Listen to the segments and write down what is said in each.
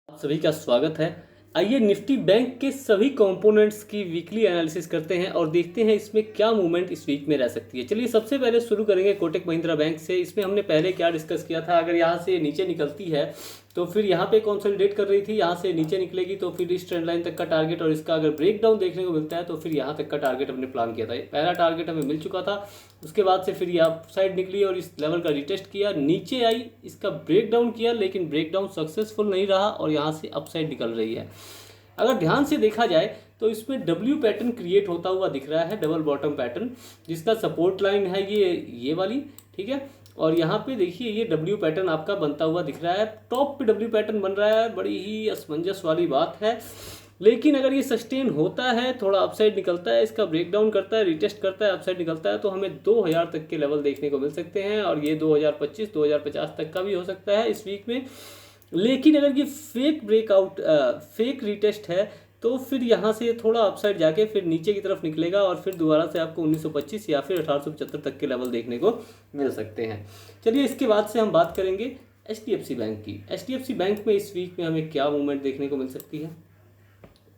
आप सभी का स्वागत है। आइए निफ्टी बैंक के सभी कंपोनेंट्स की वीकली एनालिसिस करते हैं और देखते हैं इसमें क्या मूवमेंट इस वीक में रह सकती है। चलिए सबसे पहले शुरू करेंगे कोटक महिंद्रा बैंक से। इसमें हमने पहले क्या डिस्कस किया था, अगर यहाँ से नीचे निकलती है तो फिर यहाँ पे कंसोलिडेट कर रही थी, यहाँ से नीचे निकलेगी तो फिर इस ट्रेंड लाइन तक का टारगेट और इसका अगर ब्रेक डाउन देखने को मिलता है तो फिर यहाँ तक का टारगेट हमने प्लान किया था। पहला टारगेट हमें मिल चुका था, उसके बाद से फिर ये अप साइड निकली और इस लेवल का रिटेस्ट किया, नीचे आई, इसका ब्रेक डाउन किया, लेकिन ब्रेक डाउन सक्सेसफुल नहीं रहा और यहाँ से अप साइड निकल रही है। अगर ध्यान से देखा जाए तो इसमें डब्ल्यू पैटर्न क्रिएट होता हुआ दिख रहा है, डबल बॉटम पैटर्न, जिसका सपोर्ट लाइन है ये वाली, ठीक है। और यहाँ पे देखिए ये डब्ल्यू पैटर्न आपका बनता हुआ दिख रहा है, टॉप पे डब्ल्यू पैटर्न बन रहा है, बड़ी ही असमंजस वाली बात है। लेकिन अगर ये सस्टेन होता है, थोड़ा अपसाइड निकलता है, इसका ब्रेकडाउन करता है, रिटेस्ट करता है, अपसाइड निकलता है, तो हमें 2000 तक के लेवल देखने को मिल सकते हैं और ये 2025 2050 तक का भी हो सकता है इस वीक में। लेकिन अगर ये फेक ब्रेकआउट फेक रिटेस्ट है तो फिर यहाँ से थोड़ा अपसाइड जाके फिर नीचे की तरफ निकलेगा और फिर दोबारा से आपको 1925 या फिर 1875 तक के लेवल देखने को मिल सकते हैं। चलिए इसके बाद से हम बात करेंगे HDFC बैंक की। HDFC बैंक में इस वीक में हमें क्या मूवमेंट देखने को मिल सकती है।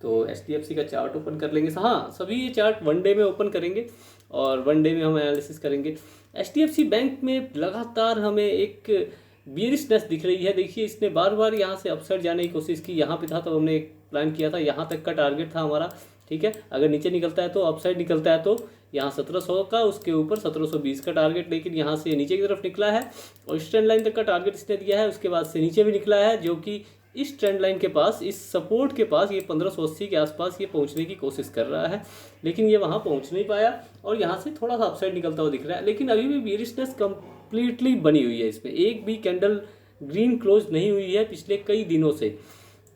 तो HDFC का चार्ट ओपन कर लेंगे। हाँ, सभी ये चार्ट वनडे में ओपन करेंगे और वनडे में हम एनालिसिस करेंगे। HDFC बैंक में लगातार हमें एक बियरिशनेस दिख रही है। देखिए इसने बार बार यहाँ से अपसाइड जाने की कोशिश की, यहाँ पे था तो हमने एक प्लान किया था, यहाँ तक का टारगेट था हमारा, ठीक है। अगर नीचे निकलता है तो अपसाइड निकलता है तो यहाँ 1700 का, उसके ऊपर 1720 का टारगेट, लेकिन यहाँ से नीचे की तरफ निकला है और इस ट्रेंड लाइन तक का टारगेट इसने दिया है। उसके बाद से नीचे भी निकला है, जो कि इस ट्रेंड लाइन के पास, इस सपोर्ट के पास, ये 1580 के आसपास ये पहुंचने की कोशिश कर रहा है, लेकिन ये वहां पहुंच नहीं पाया और यहाँ से थोड़ा सा अपसाइड निकलता हुआ दिख रहा है। लेकिन अभी भी बेरिशनेस कंप्लीटली बनी हुई है, इसमें एक भी कैंडल ग्रीन क्लोज नहीं हुई है पिछले कई दिनों से।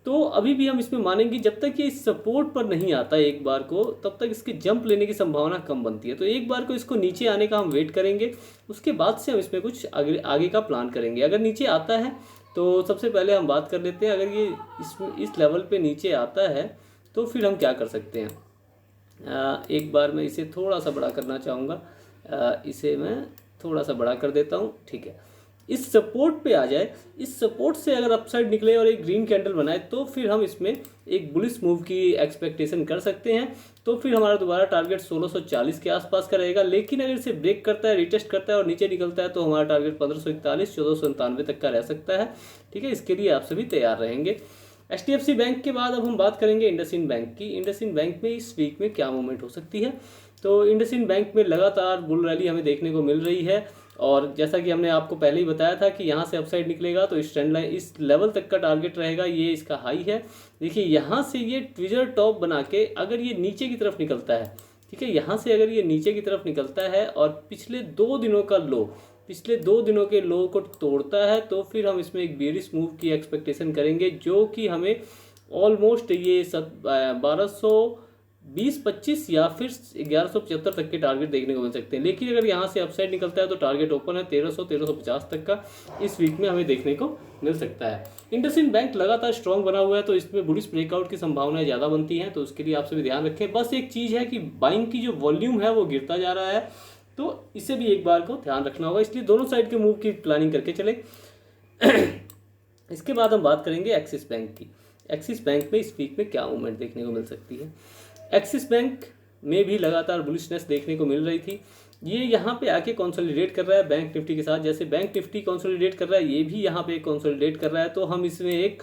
तो अभी भी हम इसमें मानेंगे जब तक ये इस सपोर्ट पर नहीं आता एक बार को, तब तक इसके जंप लेने की संभावना कम बनती है। तो एक बार को इसको नीचे आने का हम वेट करेंगे, उसके बाद से हम इसमें कुछ आगे का प्लान करेंगे। अगर नीचे आता है तो सबसे पहले हम बात कर लेते हैं, अगर ये इस लेवल पे नीचे आता है तो फिर हम क्या कर सकते हैं। एक बार मैं इसे थोड़ा सा बड़ा करना चाहूँगा, इसे मैं थोड़ा सा बड़ा कर देता हूँ, ठीक है। इस सपोर्ट पे आ जाए, इस सपोर्ट से अगर अपसाइड निकले और एक ग्रीन कैंडल बनाए तो फिर हम इसमें एक बुलिश मूव की एक्सपेक्टेशन कर सकते हैं। तो फिर हमारा दोबारा टारगेट 1640 के आसपास का रहेगा। लेकिन अगर इसे ब्रेक करता है, रिटेस्ट करता है और नीचे निकलता है तो हमारा टारगेट 1541 1497 तक का रह सकता है, ठीक है। इसके लिए आप सभी तैयार रहेंगे। HDFC बैंक के बाद अब हम बात करेंगे इंडसइंड बैंक की। इंडसइंड बैंक में इस वीक में क्या मूवमेंट हो सकती है। तो इंडसइंड बैंक में लगातार बुल रैली हमें देखने को मिल रही है और जैसा कि हमने आपको पहले ही बताया था कि यहाँ से अपसाइड निकलेगा तो इस ट्रेंड लाइन, इस लेवल तक का टारगेट रहेगा, ये इसका हाई है। देखिए यहाँ से ये ट्विजर टॉप बना के अगर ये नीचे की तरफ निकलता है, ठीक है, यहाँ से अगर ये नीचे की तरफ निकलता है और पिछले 2 दिनों का लो, पिछले 2 दिनों के लो को तोड़ता है तो फिर हम इसमें एक बेरिश मूव की एक्सपेक्टेशन करेंगे, जो कि हमें ऑलमोस्ट ये 1220-25 या फिर 1175 तक के टारगेट देखने को मिल सकते हैं। लेकिन अगर यहाँ से अपसाइड निकलता है तो टारगेट ओपन है 1300-1350 तक का इस वीक में हमें देखने को मिल सकता है। इंडसइंड बैंक लगातार स्ट्रॉन्ग बना हुआ है तो इसमें बुलिश ब्रेकआउट की संभावनाएं ज़्यादा बनती हैं, तो उसके लिए आप सभी ध्यान रखें। बस एक चीज़ है कि बाइंग की जो वॉल्यूम है वो गिरता जा रहा है, तो इसे भी एक बार को ध्यान रखना होगा, इसलिए दोनों साइड के मूव की प्लानिंग करके चले। इसके बाद हम बात करेंगे एक्सिस बैंक की। एक्सिस बैंक में इस वीक में क्या मूवमेंट देखने को मिल सकती है। एक्सिस बैंक में भी लगातार बुलिशनेस देखने को मिल रही थी, ये यहाँ पे आके कंसोलिडेट कर रहा है बैंक निफ्टी के साथ। जैसे बैंक निफ्टी कंसोलिडेट कर रहा है, ये भी यहाँ पे कंसोलिडेट कर रहा है, तो हम इसमें एक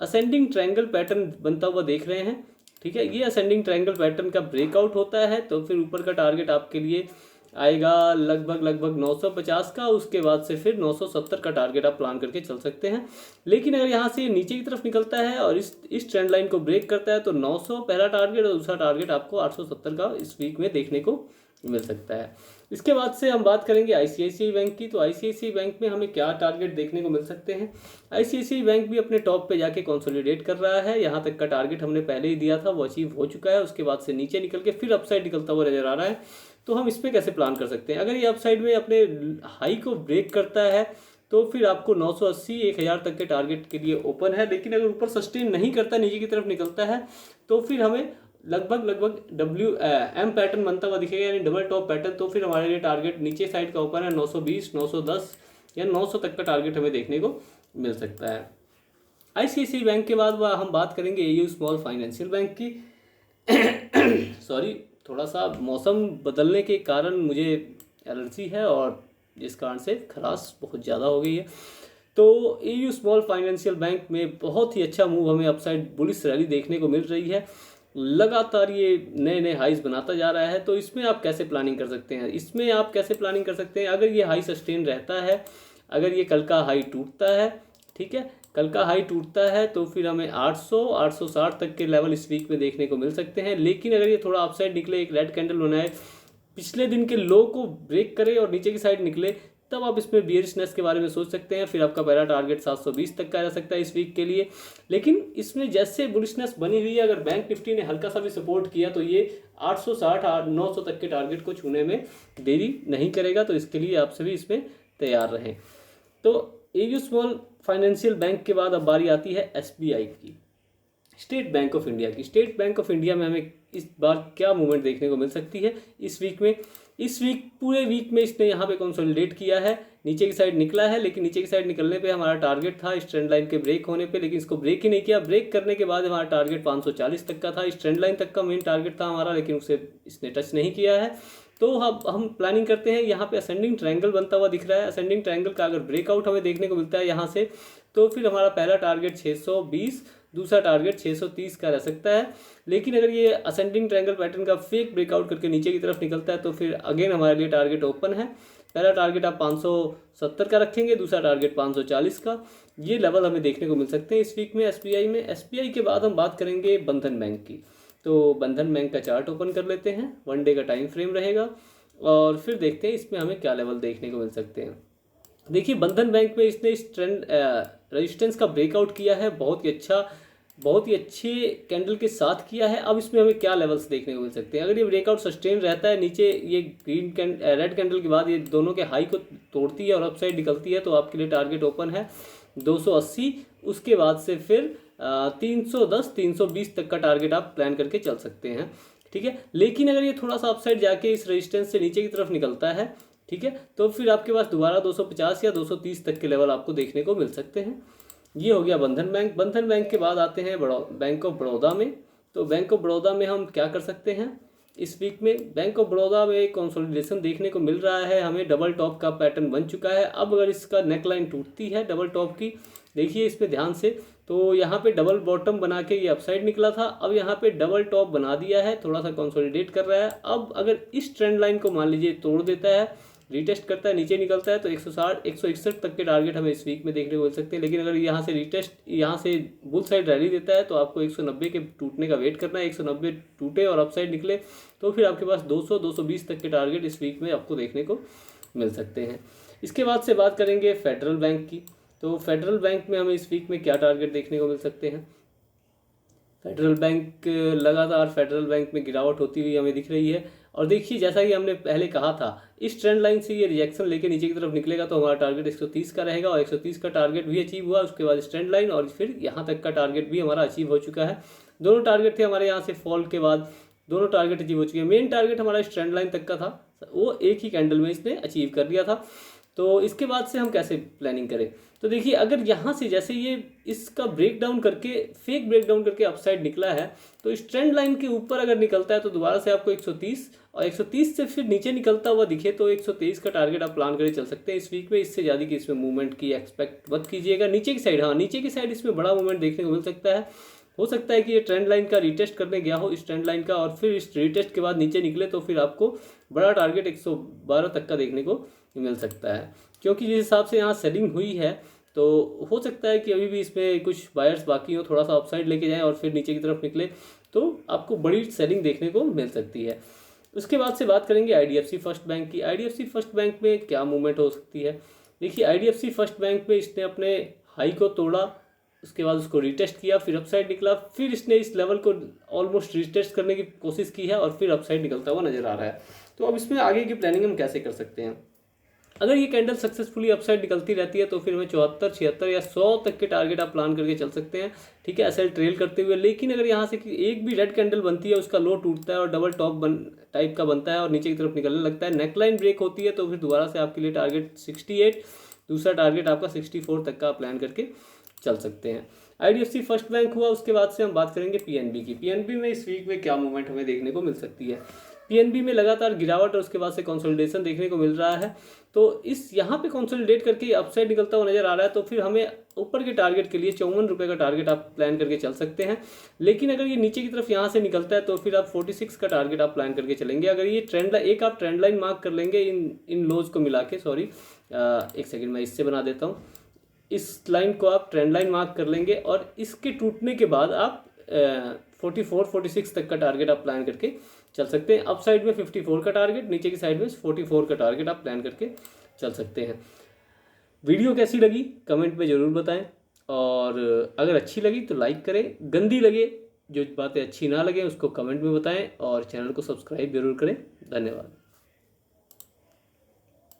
असेंडिंग ट्रायंगल पैटर्न बनता हुआ देख रहे हैं, ठीक है। ये असेंडिंग ट्रायंगल पैटर्न का ब्रेकआउट होता है तो फिर ऊपर का टारगेट आपके लिए आएगा लगभग 950 का, उसके बाद से फिर 970 का टारगेट आप प्लान करके चल सकते हैं। लेकिन अगर यहाँ से नीचे की तरफ निकलता है और इस ट्रेंड लाइन को ब्रेक करता है तो 900 पहला टारगेट और दूसरा टारगेट आपको 870 का इस वीक में देखने को मिल सकता है। इसके बाद से हम बात करेंगे ICICI बैंक की। तो ICICI बैंक में हमें क्या टारगेट देखने को मिल सकते हैं। ICICI बैंक भी अपने टॉप पे जाके कंसोलिडेट कर रहा है, यहाँ तक का टारगेट हमने पहले ही दिया था, वो अचीव हो चुका है। उसके बाद से नीचे निकल के फिर अपसाइड निकलता हुआ नजर आ रहा है, तो हम इस पर कैसे प्लान कर सकते हैं। अगर ये अपसाइड में अपने हाई को ब्रेक करता है तो फिर आपको 980 1000 तक के टारगेट के लिए ओपन है। लेकिन अगर ऊपर सस्टेन नहीं करता, नीचे की तरफ निकलता है, तो फिर हमें लगभग WM पैटर्न बनता हुआ दिखेगा, यानी डबल टॉप पैटर्न। तो फिर हमारे लिए टारगेट नीचे साइड का ओपन है 920 910 या 900 तक का टारगेट हमें देखने को मिल सकता है। ICICI बैंक के बाद हम बात करेंगे AU स्मॉल फाइनेंशियल बैंक की। सॉरी, थोड़ा सा मौसम बदलने के कारण मुझे एलर्जी है और जिस कारण से खराश बहुत ज़्यादा हो गई है। तो AU स्मॉल फाइनेंशियल बैंक में बहुत ही अच्छा मूव हमें अपसाइड बुलिश रैली देखने को मिल रही है। लगातार ये नए नए हाइज बनाता जा रहा है। तो इसमें आप कैसे प्लानिंग कर सकते हैं? इसमें आप कैसे प्लानिंग कर सकते हैं, अगर ये हाई सस्टेन रहता है, अगर ये कल का हाई टूटता है, ठीक है, कल का हाई टूटता है तो फिर हमें 800 860 तक के लेवल इस वीक में देखने को मिल सकते हैं। लेकिन अगर ये थोड़ा अपसाइड निकले, एक रेड कैंडल बनाए, पिछले दिन के लो को ब्रेक करे और नीचे की साइड निकले, तब आप इसमें बियरिशनेस के बारे में सोच सकते हैं। फिर आपका पहला टारगेट 720 तक का रह सकता है इस वीक के लिए। लेकिन इसमें जैसे बुलिशनेस बनी हुई है, अगर बैंक निफ्टी ने हल्का सा भी सपोर्ट किया तो ये 860 900 तक के टारगेट को छूने में देरी नहीं करेगा। तो इसके लिए आप सभी इसमें तैयार रहें। तो AU स्मॉल फाइनेंशियल बैंक के बाद अब बारी आती है SBI की, स्टेट बैंक ऑफ इंडिया की। स्टेट बैंक ऑफ इंडिया में हमें इस बार क्या मूवमेंट देखने को मिल सकती है इस वीक में? इस वीक पूरे वीक में इसने यहाँ पे कंसोलिडेट किया है, नीचे की साइड निकला है, लेकिन नीचे की साइड निकलने पे हमारा टारगेट था इस ट्रेंड लाइन के ब्रेक होने पे, लेकिन इसको ब्रेक ही नहीं किया। ब्रेक करने के बाद हमारा टारगेट 540 तक का था, इस ट्रेंड लाइन तक का मेन टारगेट था हमारा, लेकिन उसे इसने टच नहीं किया है। तो अब हम प्लानिंग करते हैं, यहाँ पे असेंडिंग ट्रायंगल बनता हुआ दिख रहा है। असेंडिंग ट्रायंगल का अगर ब्रेकआउट हमें देखने को मिलता है यहाँ से, तो फिर हमारा पहला टारगेट 620, दूसरा टारगेट 630 का रह सकता है। लेकिन अगर ये असेंडिंग ट्रायंगल पैटर्न का फेक ब्रेकआउट करके नीचे की तरफ निकलता है तो फिर अगेन हमारे लिए टारगेट ओपन है। पहला टारगेट आप 570 का रखेंगे, दूसरा टारगेट 540 का। ये लेवल हमें देखने को मिल सकते हैं इस वीक में SBI में। SBI के बाद हम बात करेंगे बंधन बैंक की। तो बंधन बैंक का चार्ट ओपन कर लेते हैं, 1 डे का टाइम फ्रेम रहेगा और फिर देखते हैं इसमें हमें क्या लेवल देखने को मिल सकते हैं। देखिए, बंधन बैंक में इसने इस ट्रेंड रेजिस्टेंस का ब्रेकआउट किया है, बहुत ही अच्छे कैंडल के साथ किया है। अब इसमें हमें क्या लेवल्स देखने को मिल सकते हैं? अगर ये ब्रेकआउट सस्टेन रहता है, नीचे ये रेड कैंडल के बाद ये दोनों के हाई को तोड़ती है और अपसाइड निकलती है, तो आपके लिए टारगेट ओपन है 280। उसके बाद से फिर 310 320 तक का टारगेट आप प्लान करके चल सकते हैं, ठीक है। लेकिन अगर ये थोड़ा सा अपसाइड जाके इस रेजिस्टेंस से नीचे की तरफ निकलता है, ठीक है, तो फिर आपके पास दोबारा 250 या 230 तक के लेवल आपको देखने को मिल सकते हैं। ये हो गया बंधन बैंक। बंधन बैंक के बाद आते हैं बैंक ऑफ बड़ौदा में। तो बैंक ऑफ बड़ौदा में हम क्या कर सकते हैं इस वीक में? बैंक ऑफ बड़ौदा में कंसोलिडेशन देखने को मिल रहा है हमें, डबल टॉप का पैटर्न बन चुका है। अब अगर इसका नेक लाइन टूटती है डबल टॉप की, देखिए इस पर ध्यान से, तो यहाँ पे डबल बॉटम बना के ये अपसाइड निकला था, अब यहाँ पे डबल टॉप बना दिया है, थोड़ा सा कंसोलिडेट कर रहा है। अब अगर इस ट्रेंड लाइन को मान लीजिए तोड़ देता है, रीटेस्ट करता है, नीचे निकलता है, तो 160 161 तक के टारगेट हमें इस वीक में देखने को मिल सकते हैं। लेकिन अगर यहाँ से रीटेस्ट, यहाँ से बुल साइड रैली देता है, तो आपको 190 के टूटने का वेट करना है। 190 टूटे और अपसाइड निकले तो फिर आपके पास 200 220 तक के टारगेट इस वीक में आपको देखने को मिल सकते हैं। इसके बाद से बात करेंगे फेडरल बैंक की। तो फेडरल बैंक में हमें इस वीक में क्या टारगेट देखने को मिल सकते हैं? फेडरल बैंक, लगातार फेडरल बैंक में गिरावट होती हुई हमें दिख रही है। और देखिए, जैसा कि हमने पहले कहा था, इस ट्रेंड लाइन से ये रिजेक्शन लेके नीचे की तरफ निकलेगा तो हमारा टारगेट 130 का रहेगा और 130 का टारगेट भी अचीव हुआ। उसके बाद ट्रेंड लाइन और फिर यहाँ तक का टारगेट भी हमारा अचीव हो चुका है। दोनों टारगेट थे हमारे यहाँ से फॉल के बाद, दोनों टारगेट अचीव हो चुके हैं। मेन टारगेट हमारा इस ट्रेंड लाइन तक का था, वो एक ही कैंडल में इसने अचीव कर लिया था। तो इसके बाद से हम कैसे प्लानिंग करें? तो देखिए, अगर यहाँ से जैसे ये इसका ब्रेकडाउन करके, फेक ब्रेकडाउन करके अपसाइड निकला है, तो इस ट्रेंड लाइन के ऊपर अगर निकलता है तो दोबारा से आपको 130 और 130 से फिर नीचे निकलता हुआ दिखे तो 123 का टारगेट आप प्लान करके चल सकते हैं इस वीक में। इससे ज़्यादा कि इसमें मूवमेंट की एक्सपेक्ट मत कीजिएगा। नीचे की साइड, हाँ नीचे की साइड इसमें बड़ा मूवमेंट देखने को मिल सकता है। हो सकता है कि ये ट्रेंड लाइन का रीटेस्ट करने गया हो, इस ट्रेंड लाइन का, और फिर इस रीटेस्ट के बाद नीचे निकले तो फिर आपको बड़ा टारगेट 112 तक का देखने को मिल सकता है। क्योंकि जिस हिसाब से यहाँ सेलिंग हुई है तो हो सकता है कि अभी भी इसमें कुछ बायर्स बाकी हो, थोड़ा सा अपसाइड लेके जाएं और फिर नीचे की तरफ निकले तो आपको बड़ी सेलिंग देखने को मिल सकती है। उसके बाद से बात करेंगे IDFC फर्स्ट बैंक की। IDFC फर्स्ट बैंक में क्या मूवमेंट हो सकती है? देखिए, IDFC फर्स्ट बैंक में इसने अपने हाई को तोड़ा, उसके बाद उसको रीटेस्ट किया, फिर अपसाइड निकला, फिर इसने इस लेवल को ऑलमोस्ट रीटेस्ट करने की कोशिश की है और फिर अपसाइड निकलता हुआ नजर आ रहा है। तो अब इसमें आगे की प्लानिंग हम कैसे कर सकते हैं? अगर ये कैंडल सक्सेसफुली अपसाइड निकलती रहती है तो फिर हमें 74 76 या 100 तक के टारगेट आप प्लान करके चल सकते हैं, ठीक है, एसएल ट्रेल करते हुए। लेकिन अगर यहाँ से एक भी रेड कैंडल बनती है, उसका लो टूटता है और डबल टॉप टाइप का बनता है और नीचे की तरफ निकलने लगता है, नेकलाइन ब्रेक होती है, तो फिर दोबारा से आपके लिए टारगेट 68, दूसरा टारगेट आपका 64 तक का प्लान करके चल सकते हैं। आईडीएफसी फर्स्ट बैंक हुआ, उसके बाद से हम बात करेंगे पीएनबी की। पीएनबी में इस वीक में क्या मूवमेंट हमें देखने को मिल सकती है। पीएनबी में लगातार गिरावट और उसके बाद से कंसोलिडेशन देखने को मिल रहा है। तो इस यहाँ पे कंसोलिडेट करके अपसाइड निकलता हुआ नजर आ रहा है, तो फिर हमें ऊपर के टारगेट के लिए 54 रुपये का टारगेट आप प्लान करके चल सकते हैं। लेकिन अगर ये नीचे की तरफ यहाँ से निकलता है तो फिर आप 46 का टारगेट आप प्लान करके चलेंगे। अगर ये ट्रेंड लाइन, एक आप ट्रेंड लाइन मार्क कर लेंगे इन लोज को मिला के, सॉरी एक सेकेंड मैं इससे बना देता हूँ। इस लाइन को आप ट्रेंड लाइन मार्क कर लेंगे और इसके टूटने के बाद आप 44-46 तक का टारगेट आप प्लान करके चल सकते हैं। अप साइड में 54 का टारगेट, नीचे की साइड में 44 का टारगेट आप प्लान करके चल सकते हैं। वीडियो कैसी लगी कमेंट में ज़रूर बताएं, और अगर अच्छी लगी तो लाइक करें, गंदी लगे, जो बातें अच्छी ना लगे उसको कमेंट में बताएं, और चैनल को सब्सक्राइब जरूर करें। धन्यवाद।